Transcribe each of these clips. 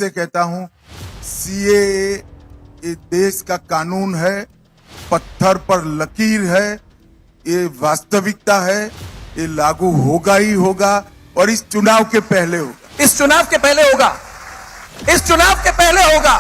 से कहता हूं, सीएए ये देश का कानून है, पत्थर पर लकीर है, ये वास्तविकता है, ये लागू होगा ही होगा और इस चुनाव के पहले होगा। इस चुनाव के पहले होगा, इस चुनाव के पहले होगा।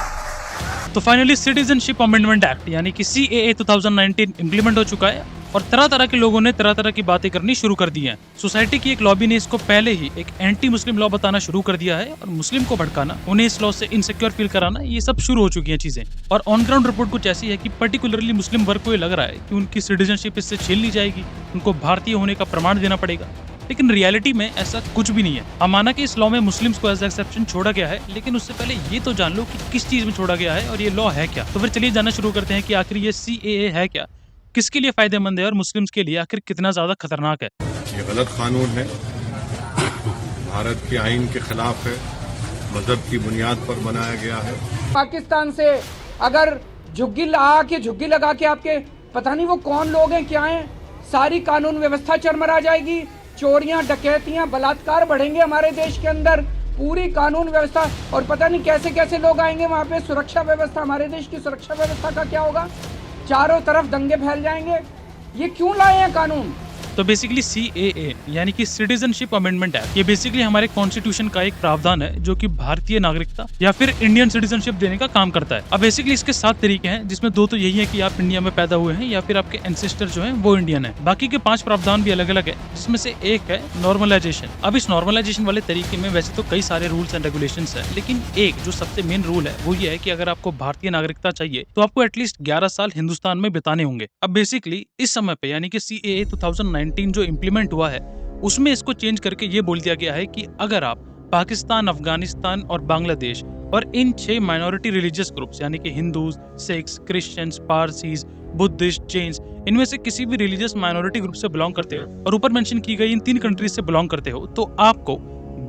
तो फाइनली सिटीजनशिप अमेंडमेंट एक्ट यानी कि सीएए 2019 इम्प्लीमेंट हो चुका है और तरह तरह के लोगों ने तरह तरह की बातें करनी शुरू कर दी हैं। सोसाइटी की एक लॉबी ने इसको पहले ही एक एंटी मुस्लिम लॉ बताना शुरू कर दिया है और मुस्लिम को भड़काना, उन्हें इस लॉ से इनसिक्योर फील कराना, ये सब शुरू हो चुकी हैं चीजें। और ऑन ग्राउंड रिपोर्ट कुछ ऐसी है कि पर्टिकुलरली मुस्लिम वर्ग को ये लग रहा है कि उनकी सिटीजनशिप इससे छीन ली जाएगी, उनको भारतीय होने का प्रमाण देना पड़ेगा। लेकिन रियलिटी में ऐसा कुछ भी नहीं है। हम माना कि इस लॉ में मुस्लिम्स को एज एक्सेप्शन छोड़ा गया है, लेकिन उससे पहले ये तो जान लो कि किस चीज में छोड़ा गया है और ये लॉ है क्या। तो फिर चलिए जानना शुरू करते हैं कि आखिर ये सीएए है क्या, किसके लिए फायदेमंद है और मुस्लिम्स के लिए आखिर कितना ज्यादा खतरनाक है। ये गलत कानून है, भारत के आईन के खिलाफ है, मजहब की बुनियाद पर बनाया गया है। पाकिस्तान से अगर झुग्गी लगा के आपके पता नहीं वो कौन लोग हैं, क्या हैं, सारी कानून व्यवस्था चरमरा जाएगी, चोरियां, डकैतियां, बलात्कार बढ़ेंगे हमारे देश के अंदर, पूरी कानून व्यवस्था, और पता नहीं कैसे कैसे लोग आएंगे वहाँ पे। सुरक्षा व्यवस्था, हमारे देश की सुरक्षा व्यवस्था का क्या होगा? चारों तरफ दंगे फैल जाएंगे। ये क्यों लाए हैं कानून? तो बेसिकली सीएए यानी कि सिटीजनशिप अमेंडमेंट एक्ट, ये बेसिकली हमारे कॉन्स्टिट्यूशन का एक प्रावधान है जो कि भारतीय नागरिकता या फिर इंडियन सिटीजनशिप देने का काम करता है। अब बेसिकली इसके 7 तरीके हैं, जिसमें 2 तो यही है कि आप इंडिया में पैदा हुए हैं या फिर आपके एंसेस्टर जो हैं वो इंडियन है। बाकी के 5 प्रावधान भी अलग अलग है, जिसमें से एक है नॉर्मलाइजेशन। अब इस नॉर्मलाइजेशन वाले तरीके में वैसे तो कई सारे रूल्स एंड रेगुलेशंस है, लेकिन एक जो सबसे मेन रूल है वो ये है कि अगर आपको भारतीय नागरिकता चाहिए तो आपको एटलीस्ट 11 साल हिंदुस्तान में बिताने होंगे। अब बेसिकली इस समय पे यानी कि सीएए 2019 जो इम्प्लीमेंट हुआ है उसमें इसको चेंज करके ये बोल दिया गया है कि अगर आप पाकिस्तान, अफगानिस्तान और बांग्लादेश और इन 6 माइनॉरिटी रिलीजियस ग्रुप्स यानी कि Hindus, Sikhs, Christians, Parsis, Buddhist, Jains, इनमें से किसी भी रिलीजियस माइनॉरिटी ग्रुप से बिलोंग करते हो और ऊपर मेंशन की गई इन 3 कंट्रीज से बिलोंग करते हो तो आपको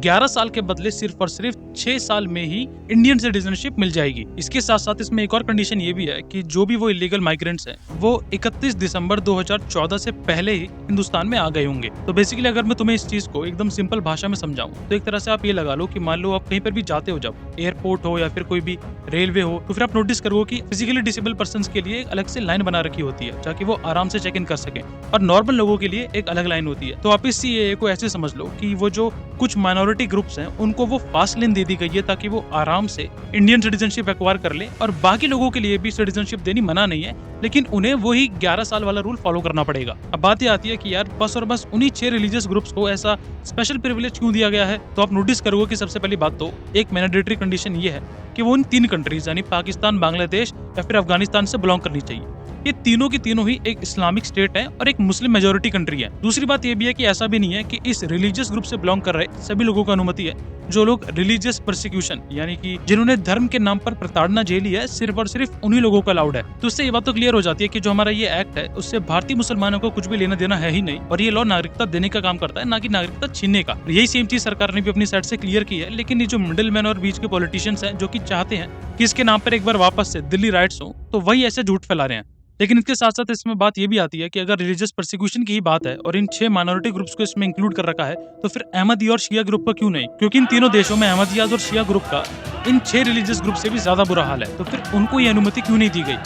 11 साल के बदले सिर्फ और सिर्फ 6 साल में ही इंडियन सिटीजनशिप मिल जाएगी। इसके साथ साथ इसमें एक और कंडीशन ये भी है कि जो भी वो इलीगल माइग्रेंट्स हैं वो 31 दिसंबर 2014 से पहले ही हिंदुस्तान में आ गए होंगे। तो बेसिकली अगर मैं तुम्हें इस चीज को एकदम सिंपल भाषा में समझाऊं तो एक तरह से आप ये लगा लो कि मान लो आप कहीं पर भी जाते हो, जब एयरपोर्ट हो या फिर कोई भी रेलवे हो, तो फिर आप नोटिस करोगे कि फिजिकली डिसेबल पर्सन के लिए एक अलग से लाइन बना रखी होती है ताकि वो आराम से चेक इन कर सके, और नॉर्मल लोगों के लिए एक अलग लाइन होती है। तो आप इस सीएए को ऐसे समझ लो कि वो जो कुछ माइनॉरिटी ग्रुप्स हैं उनको वो फास्ट लेन दे दी गई है ताकि वो आराम से इंडियन सिटीजनशिप एक्वायर कर ले, और बाकी लोगों के लिए भी सिटीजनशिप देनी मना नहीं है, लेकिन उन्हें वही 11 साल वाला रूल फॉलो करना पड़ेगा। अब बात ये आती है कि यार बस और बस उन्हीं 6 रिलीजियस ग्रुप्स को ऐसा स्पेशल प्रिविलेज क्यों दिया गया है। तो आप नोटिस करोगे कि सबसे पहली बात तो एक मैंडेटरी कंडीशन ये है कि वो इन 3 कंट्रीज यानी पाकिस्तान, बांग्लादेश या फिर अफगानिस्तान से बिलोंग करनी चाहिए। ये तीनों की तीनों ही एक इस्लामिक स्टेट है और एक मुस्लिम मेजोरिटी कंट्री है। दूसरी बात ये भी है कि ऐसा भी नहीं है कि इस रिलीजियस ग्रुप से बिलोंग कर रहे सभी लोगों को अनुमति है। जो लोग रिलीजियस परसिक्यूशन यानी कि जिन्होंने धर्म के नाम पर प्रताड़ना झेली है, सिर्फ और सिर्फ उन्हीं लोगों को अलाउड है। तो उससे ये बात तो क्लियर हो जाती है कि जो हमारा ये एक्ट है उससे भारतीय मुसलमानों को कुछ भी लेना देना है ही नहीं, और ये लॉ नागरिकता देने का काम करता है, ना कि नागरिकता छीनने का। यही सेम चीज सरकार ने भी अपनी साइड से क्लियर की है, लेकिन ये जो मिडिल मैन और बीच के पॉलिटिशियंस हैं जो कि चाहते हैं कि इसके नाम पर एक बार वापस से दिल्ली राइट्स हो, तो वही ऐसे झूठ फैला रहे हैं। लेकिन इसके साथ साथ इसमें बात ये भी आती है कि अगर रिलीजियस परसिक्यूशन की ही बात है और इन 6 माइनॉरिटी ग्रुप्स को इसमें इंक्लूड कर रखा है, तो फिर अहमदी और शिया ग्रुप का क्यों नहीं? क्योंकि इन तीनों देशों में अहमदियाज और शिया ग्रुप का इन 6 रिलीजियस ग्रुप से भी ज्यादा बुरा हाल है, तो फिर उनको ये अनुमति क्यों नहीं दी गई?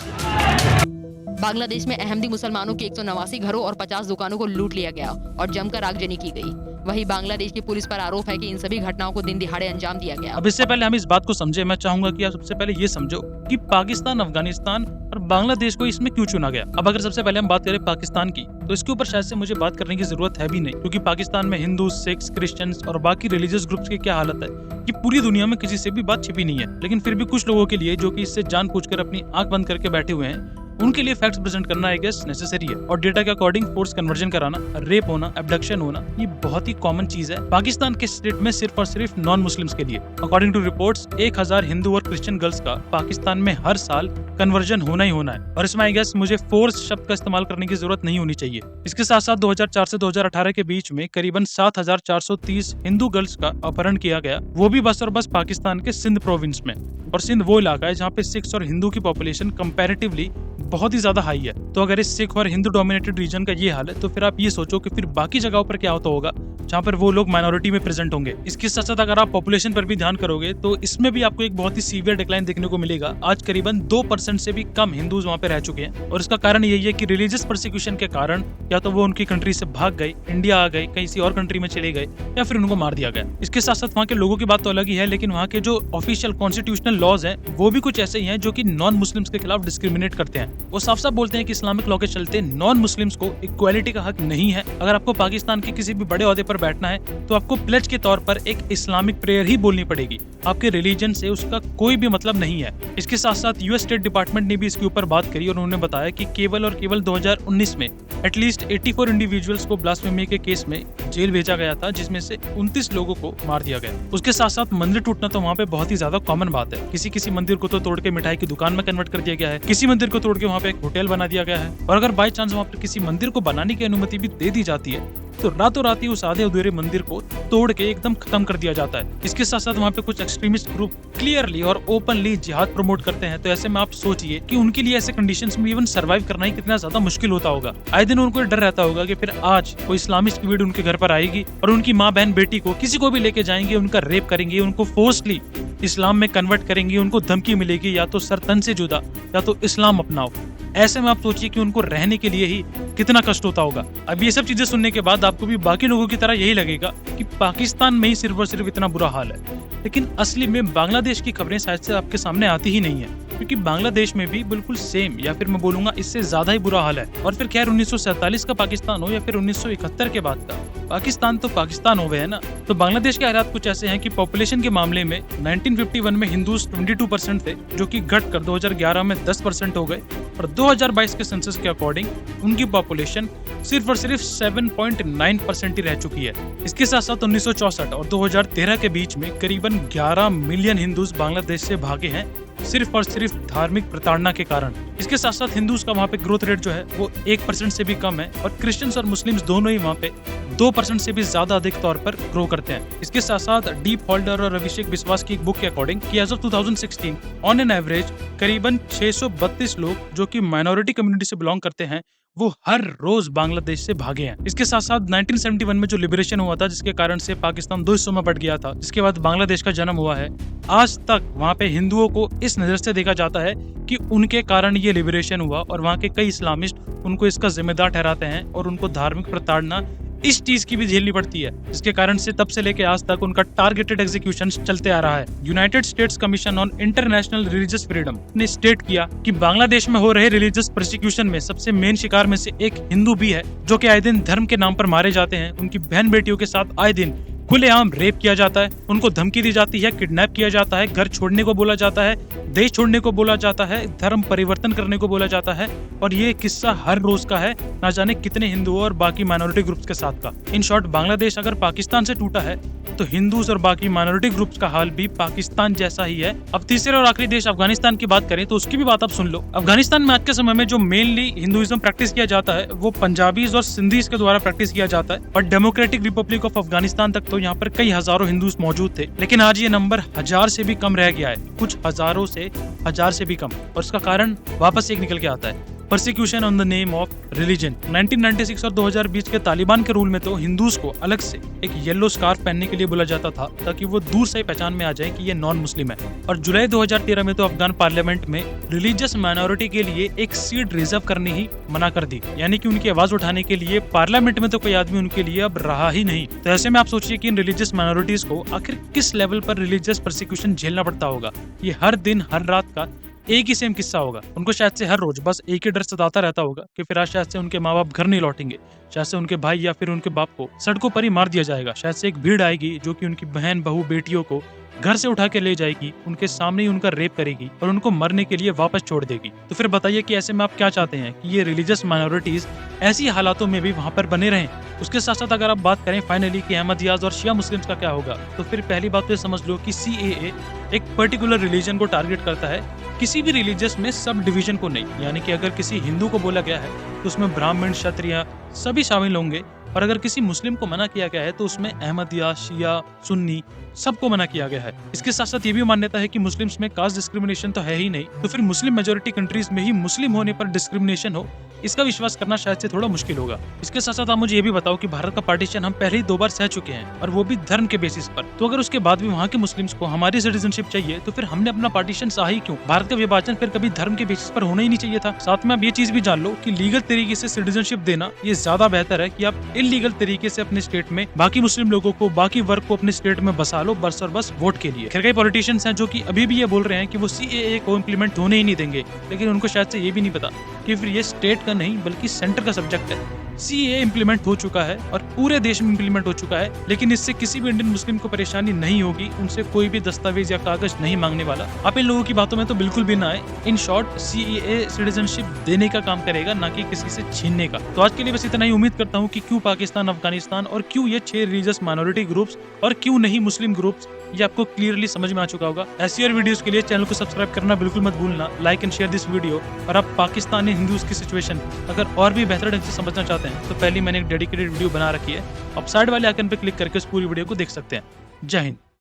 बांग्लादेश में अहमदी मुसलमानों के 189 घरों और 50 दुकानों को लूट लिया गया और जमकर आगजनी की गई। वहीं बांग्लादेश की पुलिस पर आरोप है कि इन सभी घटनाओं को दिन दिहाड़े अंजाम दिया गया। अब इससे पहले हम इस बात को समझे, मैं चाहूंगा कि आप सबसे पहले ये समझो कि पाकिस्तान, अफगानिस्तान और बांग्लादेश को इसमें क्यों चुना गया। अब अगर सबसे पहले हम बात करें पाकिस्तान की, तो इसके ऊपर शायद से मुझे बात करने की जरूरत है भी नहीं, क्योंकि पाकिस्तान में हिंदू, सिख्स, क्रिश्चियंस और बाकी रिलीजियस ग्रुप्स की क्या हालत है कि पूरी दुनिया में किसी से भी बात छिपी नहीं है। लेकिन फिर भी कुछ लोगों के लिए जो कि इससे जानबूझकर अपनी आंख बंद करके बैठे हुए हैं, उनके लिए फैक्ट्स प्रेजेंट करना आई गेस नेसेसरी है। और डेटा के अकॉर्डिंग फोर्स कन्वर्जन कराना, रेप होना, एब्डक्शन होना, ये बहुत ही कॉमन चीज है पाकिस्तान के स्टेट में सिर्फ और सिर्फ नॉन मुस्लिम्स के लिए। अकॉर्डिंग टू रिपोर्ट्स 1000 हिंदू और क्रिश्चियन गर्ल्स का पाकिस्तान में हर साल कन्वर्जन होना ही होना है, और इसमें आई गेस मुझे फोर्स शब्द का इस्तेमाल करने की जरूरत नहीं होनी चाहिए। इसके साथ साथ 2004 से 2018 के बीच में करीबन 7430 हिंदू गर्ल्स का अपहरण किया गया, वो भी बस और बस पाकिस्तान के सिंध प्रोविंस में। और सिंध वो इलाका है जहाँ पे सिख्स और हिंदू की पॉपुलेशन कंपैरेटिवली बहुत ही ज्यादा हाई है। तो अगर इस सिख और हिंदू डोमिनेटेड रीजन का ये हाल है, तो फिर आप ये सोचो कि फिर बाकी जगहों पर क्या होता होगा जहाँ पर वो लोग माइनॉरिटी में प्रेजेंट होंगे। इसके साथ साथ अगर आप पॉपुलेशन पर भी ध्यान करोगे तो इसमें भी आपको एक बहुत ही सीवियर डिक्लाइन देखने को मिलेगा। आज करीबन 2% से भी कम हिंदूज वहाँ पे रह चुके हैं और इसका कारण यही है कि रिलीजियस परसिक्यूशन के कारण या तो वो उनकी कंट्री से भाग गए, इंडिया आ गए, कहीं और कंट्री में चले गए या फिर उनको मार दिया गया। इसके साथ साथ वहाँ के लोगों की बात तो अलग ही है, लेकिन वहाँ के जो ऑफिशियल कॉन्स्टिट्यूशनल लॉज हैं वो भी कुछ ऐसे ही हैं जो कि नॉन मुस्लिम्स के खिलाफ डिस्क्रिमिनेट करते हैं। वो साफ साफ बोलते हैं कि इस्लामिक लॉ के चलते नॉन मुस्लिम्स को इक्वालिटी का हक नहीं है। अगर आपको पाकिस्तान के किसी भी बड़े ओहदे पर बैठना है तो आपको प्लेज के तौर पर एक इस्लामिक प्रेयर ही बोलनी पड़ेगी, आपके रिलीजन से उसका कोई भी मतलब नहीं है। इसके साथ साथ यूएस स्टेट डिपार्टमेंट ने भी इसके ऊपर बात करी और उन्होंने बताया कि केवल और केवल 2019 में एटलीस्ट 84 इंडिविजुअल्स को ब्लास्फेमी के केस में जेल भेजा गया था, जिसमें से 29 लोगों को मार दिया गया। उसके साथ साथ मंदिर टूटना तो वहाँ पे बहुत ही ज्यादा कॉमन बात है। किसी मंदिर को तो तोड़ के मिठाई की दुकान में कन्वर्ट कर दिया गया है, किसी मंदिर को तोड़ के वहाँ पे एक होटल बना दिया गया है, और अगर बाई चांस वहाँ पर किसी मंदिर को बनाने की अनुमति भी दे दी जाती है तो रातों रात ही उस आधे अधूरे मंदिर को तोड़ के एकदम खत्म कर दिया जाता है। इसके साथ साथ वहाँ पे कुछ एक्सट्रीमिस्ट ग्रुप क्लियरली और ओपनली जिहाद प्रमोट करते हैं। तो ऐसे में आप सोचिए कि उनके लिए ऐसे कंडीशंस में इवन सर्वाइव करना ही कितना ज्यादा मुश्किल होता होगा। आए दिन उनको डर रहता होगा कि फिर आज कोई इस्लामिस्ट भीड़ उनके घर पर आएगी और उनकी माँ बहन बेटी को किसी को भी लेके जाएंगे, उनका रेप करेंगे, उनको फोर्सली इस्लाम में कन्वर्ट करेंगे, उनको धमकी मिलेगी या तो सर तन से जुदा या तो इस्लाम अपनाओ। ऐसे में आप सोचिए कि उनको रहने के लिए ही कितना कष्ट होता होगा। अब ये सब चीजें सुनने के बाद आपको भी बाकी लोगों की तरह यही लगेगा कि पाकिस्तान में ही सिर्फ और सिर्फ इतना बुरा हाल है, लेकिन असली में बांग्लादेश की खबरें शायद से आपके सामने आती ही नहीं है, क्योंकि बांग्लादेश में भी बिल्कुल सेम या फिर मैं बोलूंगा इससे ज्यादा ही बुरा हाल है। और फिर खैर 1947 का पाकिस्तान हो या फिर 1971 के बाद का पाकिस्तान, तो पाकिस्तान हो गए है ना। तो बांग्लादेश के हालात कुछ ऐसे हैं कि पॉपुलेशन के मामले में 1951 में हिंदूज 22% थे, जो कि घट कर 2011 में 10% हो गए, और 2022 के सेंसस के अकॉर्डिंग उनकी पॉपुलेशन सिर्फ और सिर्फ 7.9% ही रह चुकी है। इसके साथ साथ 1964 और 2013 के बीच में करीबन 11 मिलियन हिंदूज बांग्लादेश से भागे हैं, सिर्फ और सिर्फ धार्मिक प्रताड़ना के कारण। इसके साथ साथ हिंदूज का वहाँ पे ग्रोथ रेट जो है वो 1% से भी कम है, और क्रिश्चियंस और मुस्लिम्स दोनों ही वहाँ पे 2% से भी ज्यादा अधिक तौर पर ग्रो करते हैं। इसके साथ साथ डीप होल्डर और अभिषेक विश्वास की एक बुक के अकॉर्डिंग कि as of 2016 on an average करीबन 632 लोग जो कि माइनॉरिटी कम्युनिटी से बिलोंग करते हैं वो हर रोज बांग्लादेश से भागे हैं। इसके साथ साथ 1971 में जो लिबरेशन हुआ था, जिसके कारण से पाकिस्तान 2 हिस्सों में बट गया था, जिसके बाद बांग्लादेश का जन्म हुआ है, आज तक वहाँ पे हिंदुओं को इस नजर से देखा जाता है कि उनके कारण ये लिबरेशन हुआ, और वहाँ के कई इस्लामिस्ट उनको इसका जिम्मेदार ठहराते हैं और उनको धार्मिक प्रताड़ना इस चीज की भी झेलनी पड़ती है, जिसके कारण से तब से लेके आज तक उनका टारगेटेड एग्जीक्यूशन चलते आ रहा है। United states commission on international religious freedom ने स्टेट किया कि बांग्लादेश में हो रहे रिलीजियस प्रोसिक्यूशन में सबसे मेन शिकार में से एक हिंदू भी है, जो कि आए दिन धर्म के नाम पर मारे जाते हैं। उनकी बहन बेटियों के साथ आए दिन खुलेआम रेप किया जाता है, उनको धमकी दी जाती है, किडनैप किया जाता है, घर छोड़ने को बोला जाता है, देश छोड़ने को बोला जाता है, धर्म परिवर्तन करने को बोला जाता है, और ये किस्सा हर रोज का है, ना जाने कितने हिंदुओं और बाकी माइनॉरिटी ग्रुप्स के साथ का। इन शॉर्ट, बांग्लादेश अगर पाकिस्तान से टूटा है तो हिंदूज और बाकी माइनॉरिटी ग्रुप्स का हाल भी पाकिस्तान जैसा ही है। अब तीसरे और आखिरी देश अफगानिस्तान की बात करें तो उसकी भी बात आप सुन लो। अफगानिस्तान में आज के समय में जो मेनली हिंदुइज्म प्रैक्टिस किया जाता है वो पंजाबीज और सिंधीज के द्वारा प्रैक्टिस किया जाता है, और डेमोक्रेटिक रिपब्लिक ऑफ अफगानिस्तान तक तो यहाँ पर कई हजारों हिंदूज मौजूद थे, लेकिन आज ये नंबर 1000 से भी कम रह गया है, कुछ हजारों से 1000 से भी कम। और इसका कारण वापस एक निकल के आता है, persecution on the name of religion. 1996 और 2020 के तालिबान के रूल में तो हिंदूज को अलग से एक येलो स्कार्फ पहनने के लिए बोला जाता था, ताकि वो दूर से पहचान में आ जाए कि ये नॉन मुस्लिम है। और जुलाई 2013 में तो अफगान पार्लियामेंट में रिलीजियस माइनॉरिटी के लिए एक सीट रिजर्व करने ही मना कर दी, यानी कि उनकी आवाज उठाने के लिए पार्लियामेंट में तो कोई आदमी उनके लिए अब रहा ही नहीं। तो ऐसे में आप सोचिए कि इन रिलीजियस माइनॉरिटीज को आखिर किस लेवल पर रिलीजियस परसिक्यूशन झेलना पड़ता होगा। ये हर दिन हर रात का एक ही सेम किस्सा होगा। उनको शायद से हर रोज बस एक ही डर सताता रहता होगा कि फिर आज शायद से उनके माँ बाप घर नहीं लौटेंगे, शायद से उनके भाई या फिर उनके बाप को सड़कों पर ही मार दिया जाएगा, शायद से एक भीड़ आएगी जो कि उनकी बहन बहू बेटियों को घर से उठा के ले जाएगी, उनके सामने ही उनका रेप करेगी और उनको मरने के लिए वापस छोड़ देगी। तो फिर बताइए कि ऐसे में आप क्या चाहते हैं कि ये रिलीजियस माइनॉरिटीज ऐसी हालातों में भी वहाँ पर बने रहें। उसके साथ साथ अगर आप बात करें फाइनली कि अहमदियाज और शिया मुस्लिम्स का क्या होगा, तो फिर पहली बात तो ये समझ लो कि CAA एक पर्टिकुलर रिलीजन को टारगेट करता है, किसी भी रिलीजियस में सब डिवीजन को नहीं। यानी कि अगर किसी हिंदू को बोला गया है तो उसमें ब्राह्मण क्षत्रिय सभी शामिल होंगे, और अगर किसी मुस्लिम को मना किया गया है तो उसमें अहमदिया, शिया, सुन्नी सबको मना किया गया है। इसके साथ साथ ये भी मान्यता है कि मुस्लिम्स में कास्ट डिस्क्रिमिनेशन तो है ही नहीं, तो फिर मुस्लिम मेजोरिटी कंट्रीज में ही मुस्लिम होने पर डिस्क्रिमिनेशन हो, इसका विश्वास करना शायद से थोड़ा मुश्किल होगा। इसके साथ साथ आप मुझे ये भी बताओ कि भारत का पार्टीशन हम पहले ही 2 बार सह चुके हैं, और वो भी धर्म के बेसिस पर। तो अगर उसके बाद भी वहाँ के मुस्लिम्स को हमारी सिटीजनशिप चाहिए, तो फिर हमने अपना पार्टीशन सहा ही क्यों? भारत का विभाजन फिर कभी धर्म के बेसिस पर होना ही नहीं चाहिए था। साथ में आप ये चीज भी जान लो कि लीगल तरीके से सिटीजनशिप देना ये ज्यादा बेहतर है कि आप इलीगल तरीके से अपने स्टेट में बाकी मुस्लिम लोगों को, बाकी वर्ग को अपने स्टेट में बसा लो, बस और बस वोट के लिए। खैर कई पॉलिटिशियंस हैं जो कि अभी भी ये बोल रहे हैं कि वो CAA को इम्प्लीमेंट होने ही नहीं देंगे, लेकिन उनको शायद से ये भी नहीं पता कि फिर ये स्टेट का नहीं बल्कि सेंटर का सब्जेक्ट है। CAA इम्प्लीमेंट हो चुका है और पूरे देश में इम्प्लीमेंट हो चुका है, लेकिन इससे किसी भी इंडियन मुस्लिम को परेशानी नहीं होगी, उनसे कोई भी दस्तावेज या कागज नहीं मांगने वाला। आप इन लोगों की बातों में तो बिल्कुल भी ना आए। इन शॉर्ट CAA सिटीजनशिप देने का काम करेगा, ना कि किसी से छीनने का। तो आज के लिए बस इतना ही। उम्मीद करता हूँ कि क्यों पाकिस्तान, अफगानिस्तान और क्यों ये 6 रिलीजियस माइनॉरिटी ग्रुप्स और क्यों नहीं मुस्लिम ग्रुप्स, ये आपको क्लियरली समझ में आ चुका होगा। ऐसी और वीडियोस के लिए चैनल को सब्सक्राइब करना बिल्कुल मत भूलना, like and share this video. और आप पाकिस्तानी हिंदूज की सिचुएशन अगर और भी बेहतर ढंग से समझना चाहते हैं, तो पहले मैंने एक डेडिकेटेड वीडियो बना रखी है, आप साइड वाले आइकन पर क्लिक करके उस पूरी वीडियो को देख सकते हैं। जय हिंद।